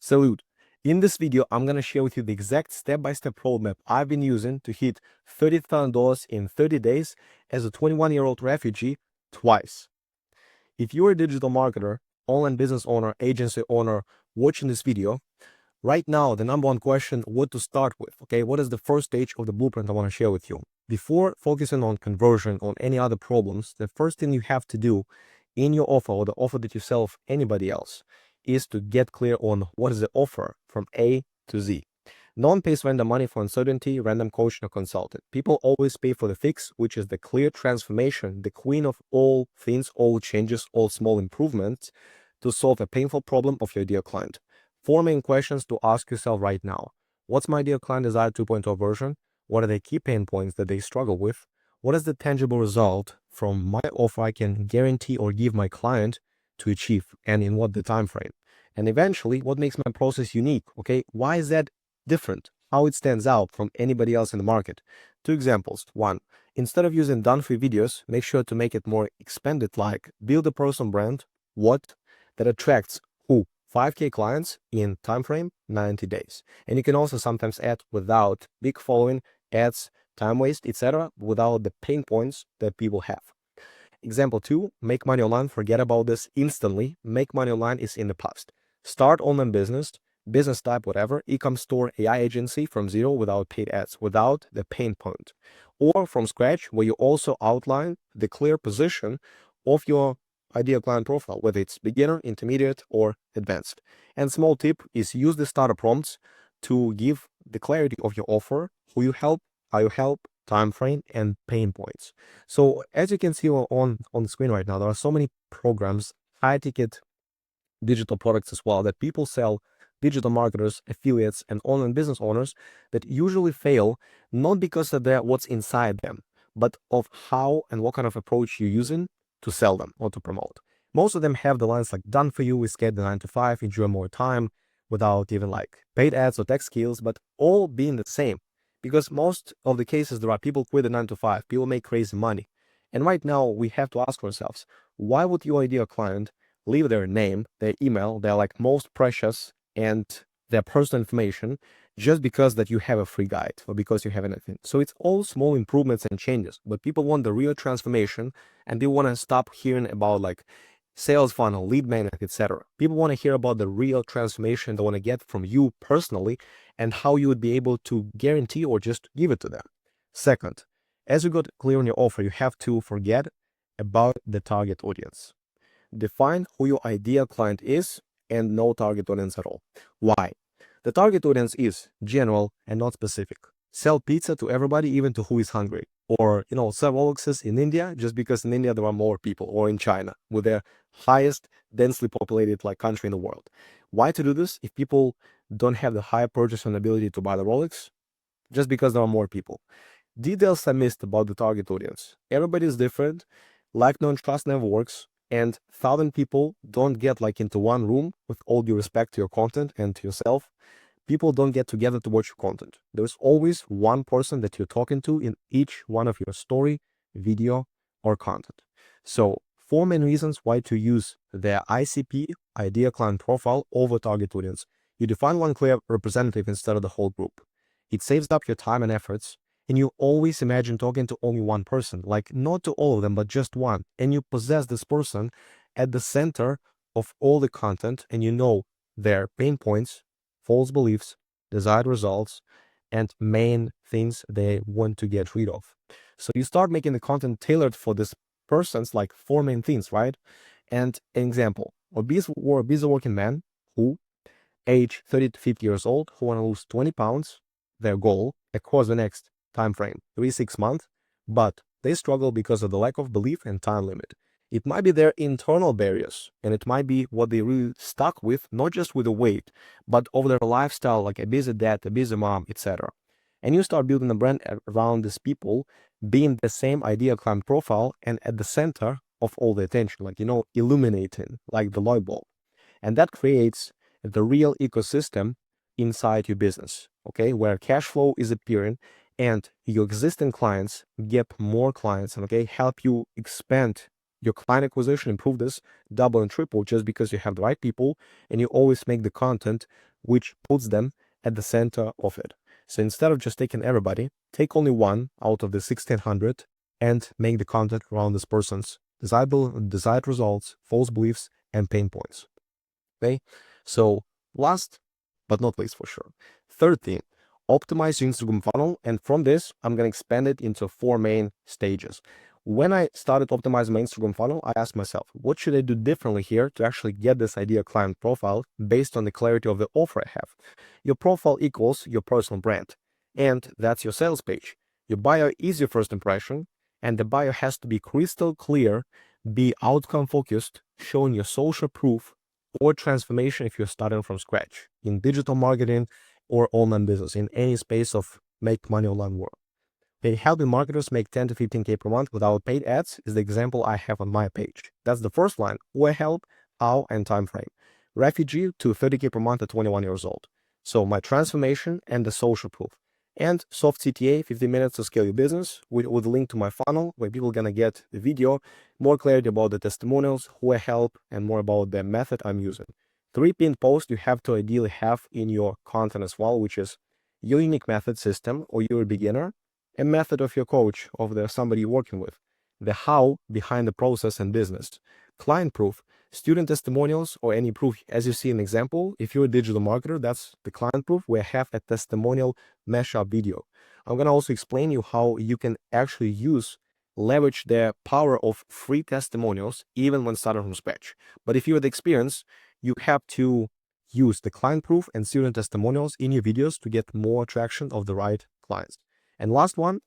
Salute! In this video, I'm going to share with you the exact step-by-step roadmap I've been using to hit $30,000 in 30 days as a 21-year-old refugee twice. If you're a digital marketer, online business owner, agency owner watching this video, right now, the number one question, what to start with, okay? What is the first stage of the blueprint I want to share with you? Before focusing on conversion, on any other problems, the first thing you have to do in your offer or the offer that you sell for anybody else is to get clear on what is the offer from A to Z. No one pays vendor money for uncertainty, random coaching, or consultant. People always pay for the fix, which is the clear transformation, the queen of all things, all changes, all small improvements to solve a painful problem of your ideal client. Four main questions to ask yourself right now. What's my ideal client desired 2.0 version? What are the key pain points that they struggle with? What is the tangible result from my offer I can guarantee or give my client to achieve, and in what the time frame? And eventually, what makes my process unique? Okay, why is that different? How it stands out from anybody else in the market? Two examples. One, instead of using done-for-you videos, make sure to make it more expanded, like build a personal brand, what, that attracts who? 5K clients in time frame 90 days. And you can also sometimes add without big following, ads, time waste, etc., without the pain points that people have. Example 2, make money online. Forget about this instantly. Make money online is in the past. Start online business type, whatever, e-com store, AI agency from zero without paid ads, without the pain point. Or from scratch, where you also outline the clear position of your ideal client profile, whether it's beginner, intermediate, or advanced. And small tip is use the starter prompts to give the clarity of your offer, who you help, how you help, time frame, and pain points. So as you can see on the screen right now, there are so many programs, high ticket digital products as well, that people sell, digital marketers, affiliates, and online business owners, that usually fail not because of what's inside them, but of how and what kind of approach you're using to sell them or to promote. Most of them have the lines like done for you, escape the 9 to 5, enjoy more time, without even like paid ads or tech skills, but all being the same. Because most of the cases, there are people quit the 9 to 5, people make crazy money. And right now we have to ask ourselves, why would your ideal client leave their name, their email, their like most precious and their personal information just because that you have a free guide or because you have anything? So it's all small improvements and changes, but people want the real transformation, and they want to stop hearing about like sales funnel, lead magnet, etc. People want to hear about the real transformation they want to get from you personally and how you would be able to guarantee or just give it to them. Second, as you got clear on your offer, you have to forget about the target audience. Define who your ideal client is and no target audience at all. Why? The target audience is general and not specific. Sell pizza to everybody, even to who is hungry. Or, sell Rolexes in India just because in India there are more people, or in China with their highest densely populated like country in the world. Why to do this if people don't have the high purchasing ability to buy the Rolex? Just because there are more people. Details are missed about the target audience. Everybody is different. Like, no, trust never works. And 1,000 people don't get like into one room, with all due respect to your content and to yourself. People don't get together to watch your content. There's always one person that you're talking to in each one of your story, video, or content. So 4 main reasons why to use the ICP, ideal client profile, over target audience. You define one clear representative instead of the whole group. It saves up your time and efforts. And you always imagine talking to only one person, like not to all of them, but just one. And you possess this person at the center of all the content, and you know their pain points, false beliefs, desired results, and main things they want to get rid of. So you start making the content tailored for this person's like 4 main things, right? And an example, obese working man who age 30 to 50 years old, who want to lose 20 pounds, their goal across the next time frame, 3-6 months, but they struggle because of the lack of belief and time limit. It might be their internal barriers, and it might be what they really stuck with, not just with the weight, but over their lifestyle, like a busy dad, a busy mom, etc. And you start building a brand around these people, being the same ideal client profile and at the center of all the attention, like, illuminating like the light bulb. And that creates the real ecosystem inside your business, okay, where cash flow is appearing and your existing clients get more clients, and help you expand your client acquisition, improve this double and triple just because you have the right people and you always make the content which puts them at the center of it. So instead of just taking everybody, take only one out of the 1600 and make the content around this person's desired results, false beliefs, and pain points. Okay, so last but not least for sure, third thing, optimize your Instagram funnel. And from this, I'm going to expand it into 4 main stages. When I started optimizing my Instagram funnel, I asked myself, what should I do differently here to actually get this ideal client profile based on the clarity of the offer I have? Your profile equals your personal brand, and that's your sales page. Your bio is your first impression, and the bio has to be crystal clear, be outcome focused, showing your social proof or transformation if you're starting from scratch in digital marketing or online business, in any space of make money online world. Okay, helping marketers make 10 to 15K per month without paid ads is the example I have on my page. That's the first line, where help, how, and time frame. Refugee to 30K per month at 21 years old. So my transformation and the social proof. And soft CTA, 15 minutes to scale your business with a link to my funnel where people are going to get the video, more clarity about the testimonials, who I help, and more about the method I'm using. 3 pinned posts you have to ideally have in your content as well, which is your unique method system or you're a beginner, a method of your coach, of somebody you're working with, the how behind the process and business, client proof, student testimonials, or any proof. As you see an example, if you're a digital marketer, that's the client proof where I have a testimonial mashup video. I'm going to also explain you how you can actually leverage the power of free testimonials even when starting from scratch. But if you have the experience, you have to use the client proof and student testimonials in your videos to get more traction of the right clients. And last one,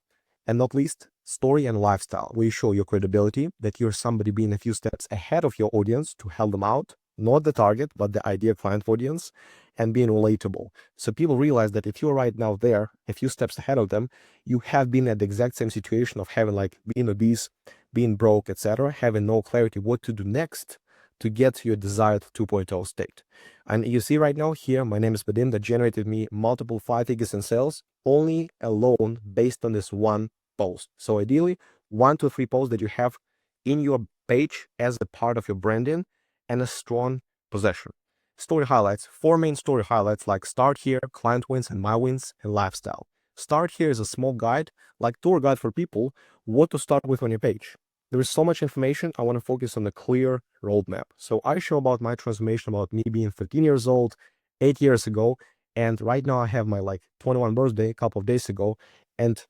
and not least, story and lifestyle, where you show your credibility, that you're somebody being a few steps ahead of your audience to help them out, not the target, but the ideal client audience, and being relatable. So people realize that if you're right now there, a few steps ahead of them, you have been at the exact same situation of having like being obese, being broke, etc., having no clarity what to do next to get to your desired 2.0 state. And you see right now here, my name is Vadim, that generated me multiple 5 figures in sales only alone based on this one post. So ideally, 1 to 3 posts that you have in your page as a part of your branding and a strong possession. Story highlights, 4 main story highlights like start here, client wins, and my wins, and lifestyle. Start here is a small guide, like tour guide for people, what to start with on your page. There is so much information. I want to focus on the clear roadmap. So I show about my transformation, about me being 13 years old, 8 years ago. And right now I have my 21 birthday a couple of days ago. And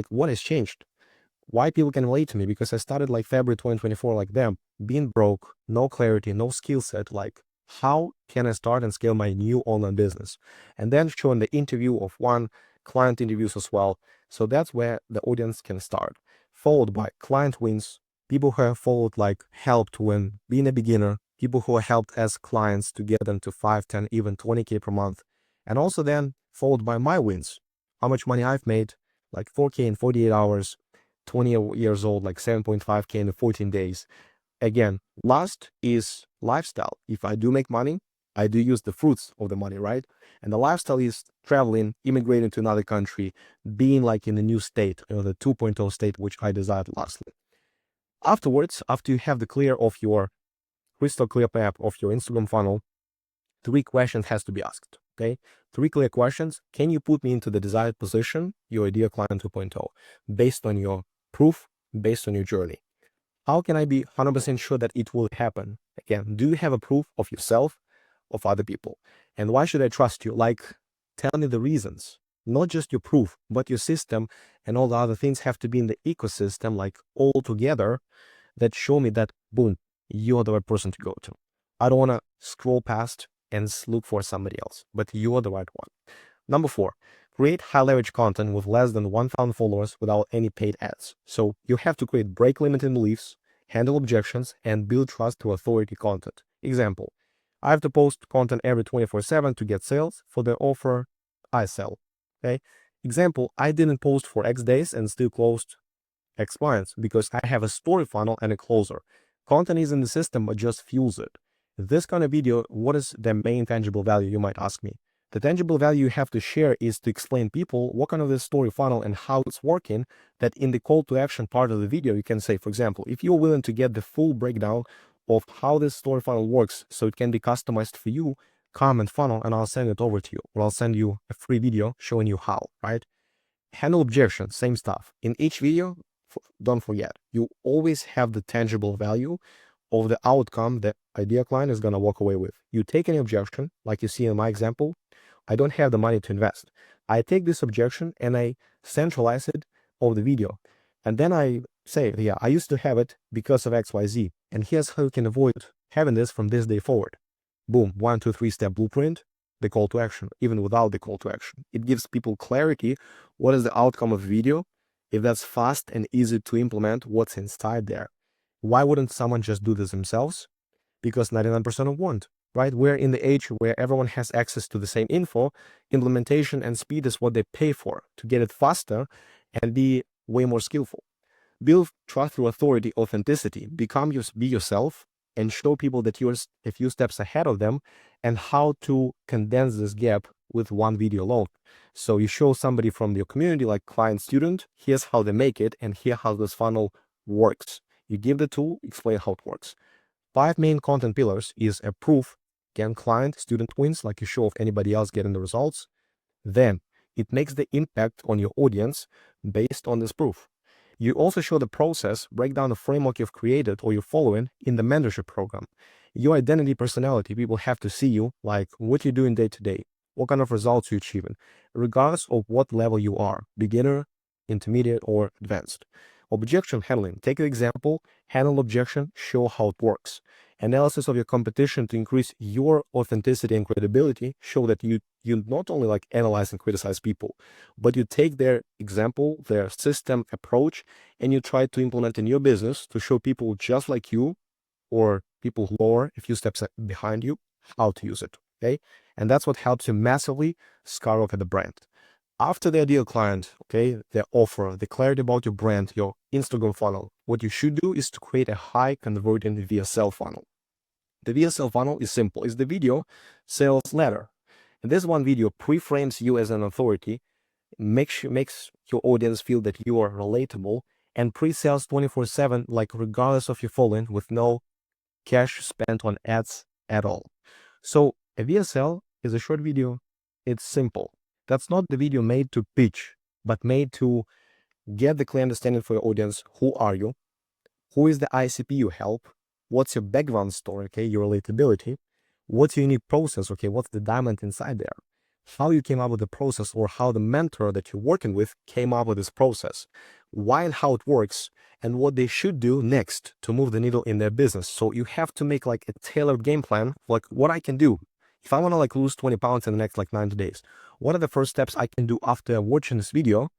what has changed? Why people can relate to me? Because I started February 2024 like them, being broke, no clarity, no skill set. How can I start and scale my new online business? And then showing the interview of one, client interviews as well. So that's where the audience can start. Followed by client wins, people who have followed helped when being a beginner, people who are helped as clients to get them to 5, 10, even 20K per month. And also then followed by my wins, how much money I've made, 4K in 48 hours, 20 years old, 7.5K in 14 days. Again, last is lifestyle. If I do make money, I do use the fruits of the money, right? And the lifestyle is traveling, immigrating to another country, being in a new state, the 2.0 state, which I desired lastly. Afterwards, after you have the clear of your crystal clear map of your Instagram funnel, 3 questions has to be asked, okay? 3 clear questions. Can you put me into the desired position, your ideal client 2.0, based on your proof, based on your journey? How can I be 100% sure that it will happen? Again, do you have a proof of yourself, of other people? And why should I trust you? Tell me the reasons, not just your proof, but your system and all the other things have to be in the ecosystem, all together, that show me that, boom, you're the right person to go to. I don't want to scroll past and look for somebody else, but you're the right one. Number 4, create high leverage content with less than 1,000 followers without any paid ads. So you have to create break limiting beliefs, handle objections, and build trust through authority content. Example, I have to post content every 24/7 to get sales for the offer I sell. Okay. Example, I didn't post for X days and still closed X clients because I have a story funnel and a closer. Content is in the system, but just fuels it. This kind of video, what is the main tangible value, you might ask me? The tangible value you have to share is to explain people what kind of this story funnel and how it's working, that in the call to action part of the video, you can say, for example, if you're willing to get the full breakdown of how this story funnel works so it can be customized for you, comment funnel and I'll send it over to you, or I'll send you a free video showing you how, right? Handle objections, same stuff. In each video, don't forget, you always have the tangible value of the outcome the ideal client is going to walk away with. You take any objection, like you see in my example, I don't have the money to invest. I take this objection and I centralize it over the video. And then I say, yeah, I used to have it because of XYZ. And here's how you can avoid having this from this day forward. Boom, 1, 2, 3 step blueprint, the call to action, even without the call to action. It gives people clarity. What is the outcome of the video? If that's fast and easy to implement, what's inside there? Why wouldn't someone just do this themselves? Because 99% of them won't, right? We're in the age where everyone has access to the same info. Implementation and speed is what they pay for to get it faster and be way more skillful. Build trust through authority, authenticity. Be yourself and show people that you're a few steps ahead of them and how to condense this gap with one video alone. So you show somebody from your community, like client, student, here's how they make it, and here how this funnel works. You give the tool, explain how it works. 5 main content pillars is a proof. Again, client, student wins, like you show of anybody else getting the results. Then it makes the impact on your audience based on this proof. You also show the process, break down the framework you've created or you're following in the mentorship program. Your identity, personality, people have to see you, like what you're doing day to day, what kind of results you're achieving, regardless of what level you are, beginner, intermediate, or advanced. Objection handling. Take an example, handle objection, show how it works. Analysis of your competition to increase your authenticity and credibility, show that you not only like analyze and criticize people, but you take their example, their system approach, and you try to implement in your business to show people just like you or people who are a few steps behind you how to use it, okay? And that's what helps you massively skyrocket the brand. After the ideal client, okay, the offer, the clarity about your brand, your Instagram funnel, what you should do is to create a high converting VSL funnel. The VSL funnel is simple. It's the video sales ladder. And this one video pre-frames you as an authority, makes your audience feel that you are relatable, and pre-sales 24/7, like regardless of your following, with no cash spent on ads at all. So a VSL is a short video. It's simple. That's not the video made to pitch, but made to get the clear understanding for your audience. Who are you? Who is the ICP you help? What's your background story, okay, your relatability? What's your unique process, okay, what's the diamond inside there? How you came up with the process, or how the mentor that you're working with came up with this process. Why and how it works, and what they should do next to move the needle in their business. So you have to make like a tailored game plan, like what I can do. If I want to like lose 20 pounds in the next like 90 days, what are the first steps I can do after watching this video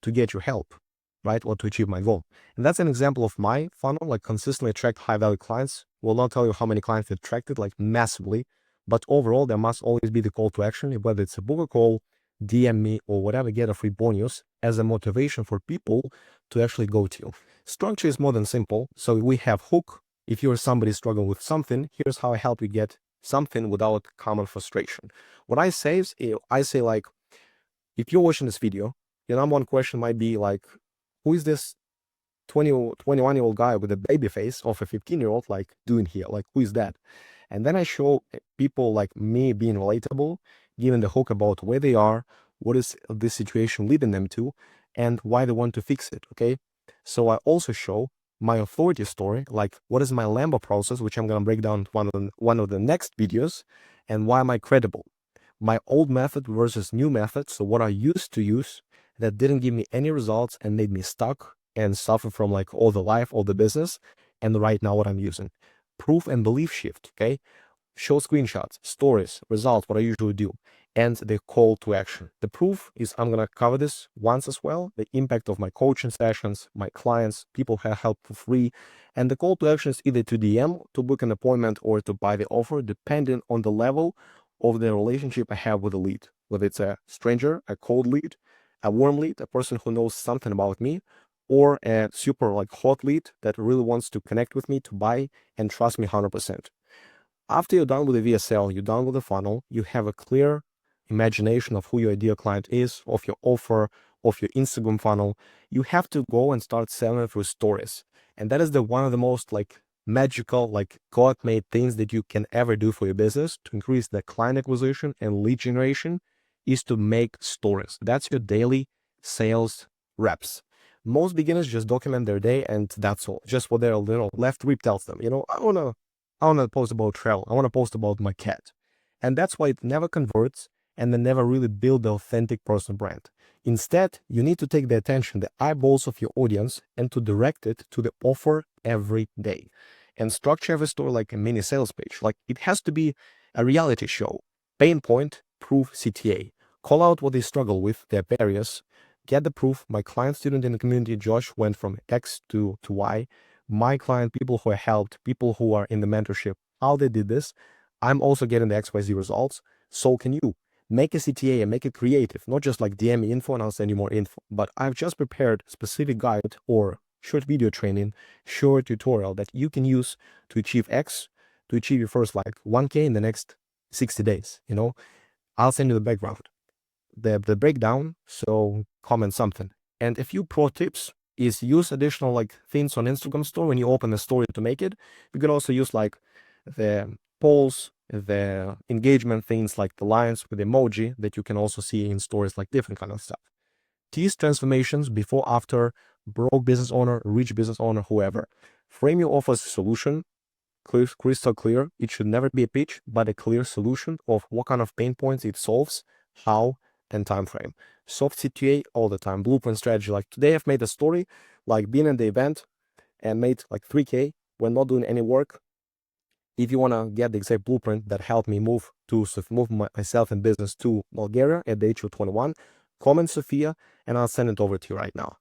to get your help, right? Or to achieve my goal. And that's an example of my funnel, like consistently attract high value clients. Will not tell you how many clients it attracted, like massively, but overall there must always be the call to action, whether it's a book or call, DM me or whatever, get a free bonus as a motivation for people to actually go to you. Structure is more than simple. So we have hook. If you're somebody struggling with something, here's how I help you get something without common frustration. What I say is, I say like, if you're watching this video, your number one question might be like, who is this 21-year-old guy with a baby face of a 15-year-old like doing here? Like, who is that? And then I show people like me being relatable, giving the hook about where they are, what is this situation leading them to, and why they want to fix it, okay? So I also show my authority story, like what is my Lambo process, which I'm going to break down one of the next videos, and why am I credible? My old method versus new method. So what I used to use that didn't give me any results and made me stuck and suffer from like all the life, all the business, and right now what I'm using. Proof and belief shift, okay? Show screenshots, stories, results, what I usually do, and the call to action. The proof is, I'm going to cover this once as well, the impact of my coaching sessions, my clients, people who help for free, and the call to action is either to DM, to book an appointment, or to buy the offer, depending on the level of the relationship I have with the lead, whether it's a stranger, a cold lead, a warm lead, a person who knows something about me, or a super like hot lead that really wants to connect with me, to buy and trust me 100%. After you're done with the VSL, you're done with the funnel, you have a clear imagination of who your ideal client is, of your offer, of your Instagram funnel. You have to go and start selling through stories. And that is one of the most like magical, like God-made things that you can ever do for your business to increase the client acquisition and lead generation is to make stories. That's your daily sales reps. Most beginners just document their day and that's all. Just what their little left rib tells them. I wanna post about travel. I wanna post about my cat. And that's why it never converts and they never really build the authentic personal brand. Instead, you need to take the attention, the eyeballs of your audience, and to direct it to the offer every day. And structure every story like a mini sales page. Like it has to be a reality show. Pain point, proof, CTA. Call out what they struggle with, their barriers. Get the proof. My client student in the community, Josh, went from X to Y. My client, people who are helped, people who are in the mentorship, how they did this. I'm also getting the XYZ results. So can you. Make a CTA and make it creative, not just like DM me info and I'll send you more info. But I've just prepared a specific guide or short video training, short tutorial that you can use to achieve X, to achieve your first like 1K in the next 60 days. I'll send you the background, the breakdown. So comment something. And a few pro tips is use additional like things on Instagram story when you open the story to make it. You can also use like the polls, the engagement things like the lines with emoji that you can also see in stories, like different kind of stuff. Tease transformations before, after, broke business owner, rich business owner, whoever. Frame your offer as a solution, crystal clear. It should never be a pitch, but a clear solution of what kind of pain points it solves, how, and time frame. Soft CTA all the time. Blueprint strategy. Like today I've made a story, like being in the event and made like 3K when not doing any work. If you want to get the exact blueprint that helped me move myself and business to Bulgaria at the age of 21, comment Sophia and I'll send it over to you right now.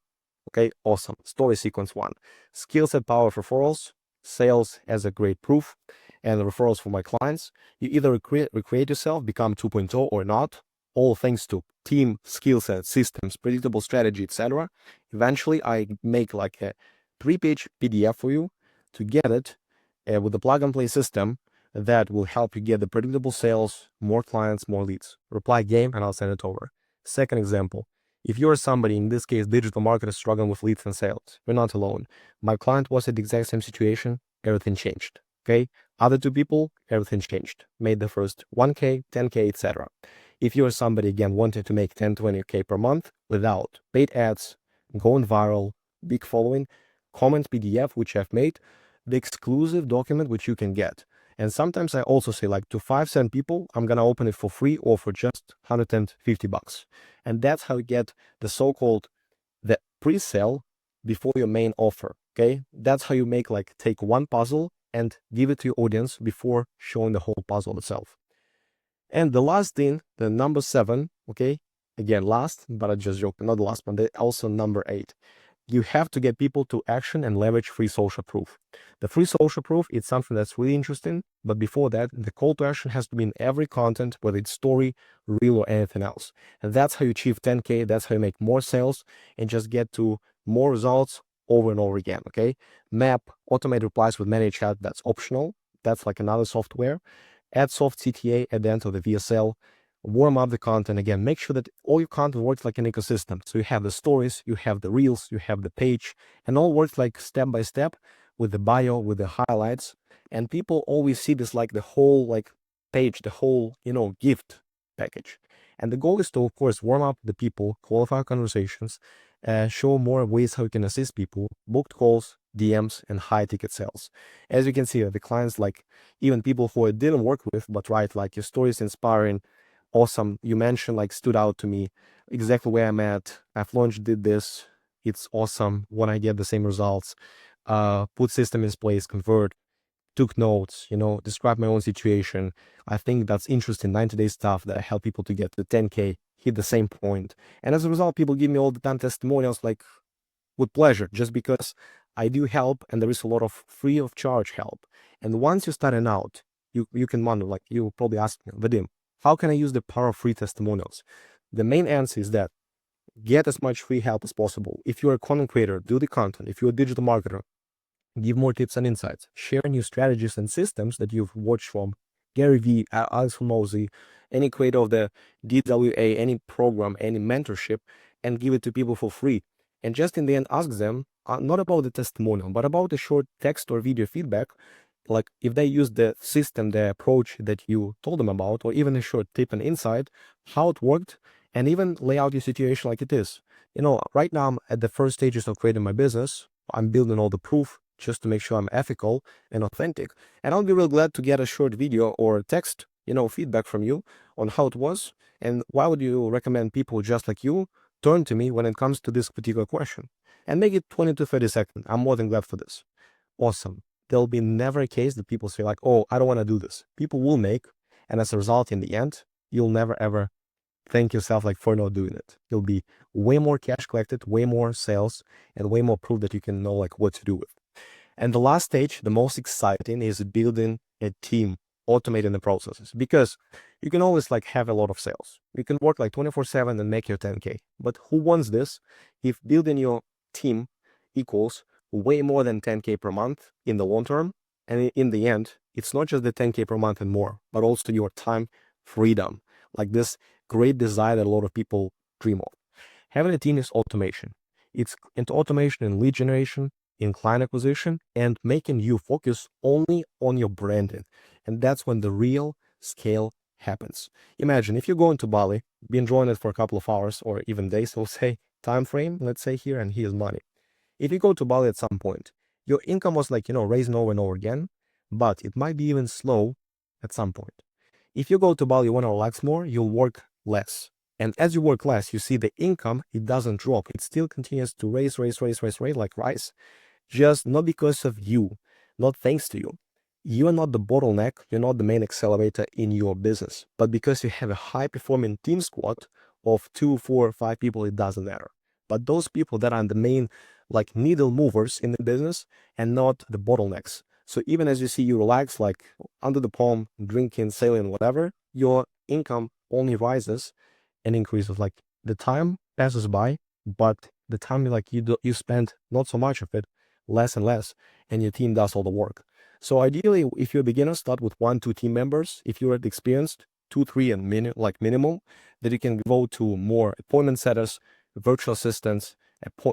Okay, awesome. Story sequence 1. Skill set, power of referrals, sales as a great proof, and referrals for my clients. You either recreate yourself, become 2.0 or not, all thanks to team, skill set, systems, predictable strategy, etc. Eventually, I make like a 3-page PDF for you to get it with a plug-and-play system that will help you get the predictable sales, more clients, more leads. Reply game and I'll send it over. Second example. If you're somebody, in this case, digital marketer struggling with leads and sales, you're not alone. My client was in the exact same situation. Everything changed. Okay. Other 2 people, everything changed. Made the first 1K, 10K, etc. If you're somebody, again, wanting to make 10, 20K per month without paid ads, going viral, big following, comment PDF, which I've made, the exclusive document which you can get. And sometimes I also say like to 5-7 people, I'm going to open it for free or for just $150. And that's how you get the so-called the pre-sale before your main offer. Okay. That's how you make like take one puzzle and give it to your audience before showing the whole puzzle itself. And the last thing, the number 7, okay, again, last, but I just joked, not the last one, also number 8. You have to get people to action and leverage free social proof. The free social proof is something that's really interesting, but before that, the call to action has to be in every content, whether it's story, reel, or anything else. And that's how you achieve 10K, that's how you make more sales and just get to more results over and over again, okay? Map, automate replies with ManyChat, that's optional. That's like another software. Add soft CTA at the end of the VSL. Warm up the content. Again, make sure that all your content works like an ecosystem. So you have the stories, you have the reels, you have the page, and all works like step by step with the bio, with the highlights. And people always see this like the whole like page, the whole, gift package. And the goal is to, of course, warm up the people, qualify conversations, show more ways how you can assist people, booked calls, DMs, and high ticket sales. As you can see, the clients, like even people who I didn't work with, but write like your story is inspiring, awesome. You mentioned like stood out to me, exactly where I'm at. I've launched, did this. It's awesome when I get the same results. Put system in place, convert, took notes, describe my own situation. I think that's interesting. 90-day stuff that I help people to get to 10K, hit the same point. And as a result, people give me all the time testimonials, like with pleasure, just because I do help and there is a lot of free of charge help. And once you're starting out, you can wonder, like you probably ask me, Vadim, how can I use the power of free testimonials? The main answer is that get as much free help as possible. If you're a content creator, do the content. If you're a digital marketer, give more tips and insights. Share new strategies and systems that you've watched from Gary Vee, 𝐈𝐧𝐬𝐭𝐚𝐦, any creator of the DWA, any program, any mentorship, and give it to people for free. And just in the end, ask them, not about the testimonial, but about the short text or video feedback. Like if they use the system, the approach that you told them about, or even a short tip and insight, how it worked, and even lay out your situation like it is. Right now I'm at the first stages of creating my business. I'm building all the proof just to make sure I'm ethical and authentic. And I'll be real glad to get a short video or text, feedback from you on how it was. And why would you recommend people just like you turn to me when it comes to this particular question? And make it 20 to 30 seconds. I'm more than glad for this. Awesome. There'll be never a case that people say like, oh, I don't want to do this. People will make, and as a result, in the end, you'll never ever thank yourself like for not doing it. You'll be way more cash collected, way more sales, and way more proof that you can know like what to do with. And the last stage, the most exciting, is building a team, automating the processes, because you can always like have a lot of sales. You can work like 24/7 and make your 10K. But who wants this if building your team equals way more than 10K per month in the long term? And in the end, it's not just the 10K per month and more, but also your time freedom, like this great desire that a lot of people dream of. Having a team is automation. It's into automation in lead generation, in client acquisition, and making you focus only on your branding. And that's when the real scale happens. Imagine if you go into Bali, be enjoying it for a couple of hours or even days, we'll say time frame, let's say here, and here's money. If you go to Bali at some point, your income was like, raising over and over again, but it might be even slow at some point. If you go to Bali, you want to relax more, you'll work less. And as you work less, you see the income, it doesn't drop. It still continues to raise like rice. Just not because of you, not thanks to you. You are not the bottleneck, you're not the main accelerator in your business, but because you have a high-performing team squad of 2, 4, 5 people, it doesn't matter. But those people that are the main like needle movers in the business and not the bottlenecks. So even as you see you relax, like under the palm, drinking, sailing, whatever, your income only rises and increases. Like the time passes by, but the time you spend not so much of it, less and less, and your team does all the work. So ideally, if you're a beginner, start with 1, 2 team members. If you're experienced, 2, 3 and minimum, that you can go to more appointment setters, virtual assistants,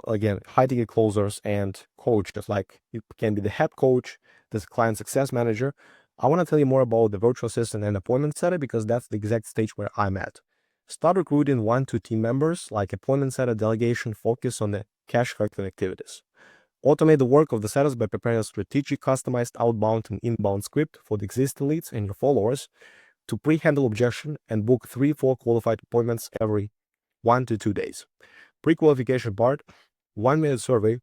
again, high-ticket closers and coaches. Like you can be the head coach, the client success manager. I want to tell you more about the virtual assistant and appointment setter because that's the exact stage where I'm at. Start recruiting 1, 2 team members, like appointment setter, delegation, focus on the cash collecting activities. Automate the work of the setters by preparing a strategic, customized outbound and inbound script for the existing leads and your followers to pre-handle objection and book 3, 4 qualified appointments every 1 to 2 days. Pre-qualification part, 1-minute survey.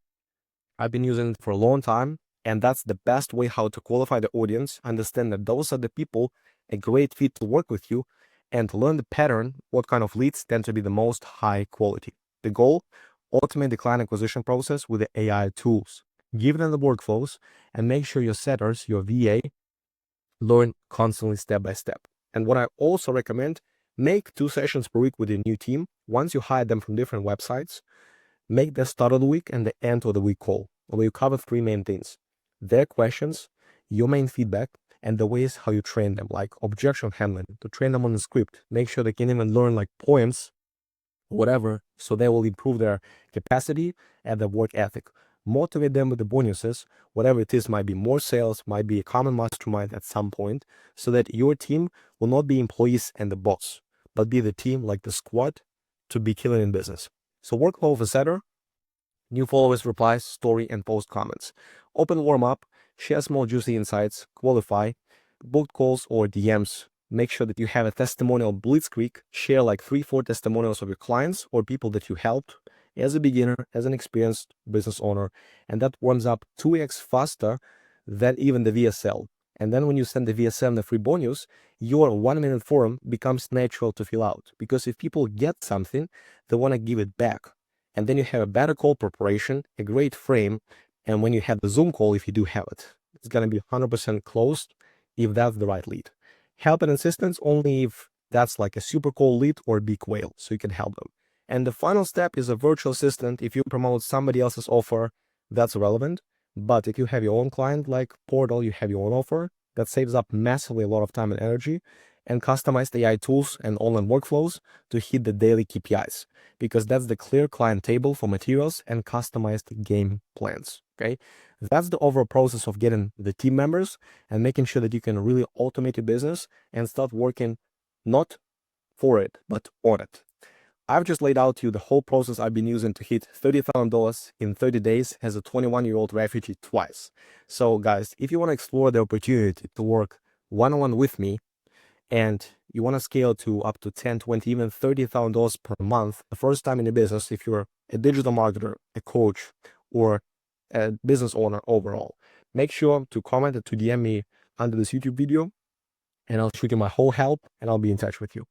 I've been using it for a long time, and that's the best way how to qualify the audience, understand that those are the people a great fit to work with you, and learn the pattern, what kind of leads tend to be the most high quality. The goal, automate the client acquisition process with the AI tools. Give them the workflows and make sure your setters, your VA, learn constantly step by step. And what I also recommend, make 2 sessions per week with your new team. Once you hire them from different websites, make the start of the week and the end of the week call, where you cover 3 main things: their questions, your main feedback, and the ways how you train them, like objection handling, to train them on the script. Make sure they can even learn like poems, whatever, so they will improve their capacity and their work ethic. Motivate them with the bonuses, whatever it is, might be more sales, might be a common mastermind at some point, so that your team will not be employees and the boss, but be the team, like the squad, to be killing in business. So workflow of a setter: new followers, replies, story, and post comments. Open warm-up, share small juicy insights, qualify, booked calls or DMs. Make sure that you have a testimonial blitzkrieg. Share like 3, 4 testimonials of your clients or people that you helped as a beginner, as an experienced business owner. And that warms up 2x faster than even the VSL. And then when you send the VSL and the free bonus, your 1-minute form becomes natural to fill out. Because if people get something, they want to give it back. And then you have a better call preparation, a great frame. And when you have the Zoom call, if you do have it, it's going to be 100% closed if that's the right lead. Help and assistance only if that's like a super cool lead or a big whale, so you can help them. And the final step is a virtual assistant. If you promote somebody else's offer, that's relevant. But if you have your own client like portal, you have your own offer, that saves up massively a lot of time and energy. and customized AI tools and online workflows to hit the daily KPIs, because that's the clear client table for materials and customized game plans. Okay, that's the overall process of getting the team members and making sure that you can really automate your business and start working not for it, but on it. I've just laid out to you the whole process I've been using to hit $30,000 in 30 days as a 21-year-old refugee twice. So guys, if you want to explore the opportunity to work one-on-one with me and you want to scale to up to 10, 20, even $30,000 per month, the first time in the business, if you're a digital marketer, a coach, or a business owner overall, make sure to comment and to DM me under this YouTube video, and I'll shoot you my whole help and I'll be in touch with you.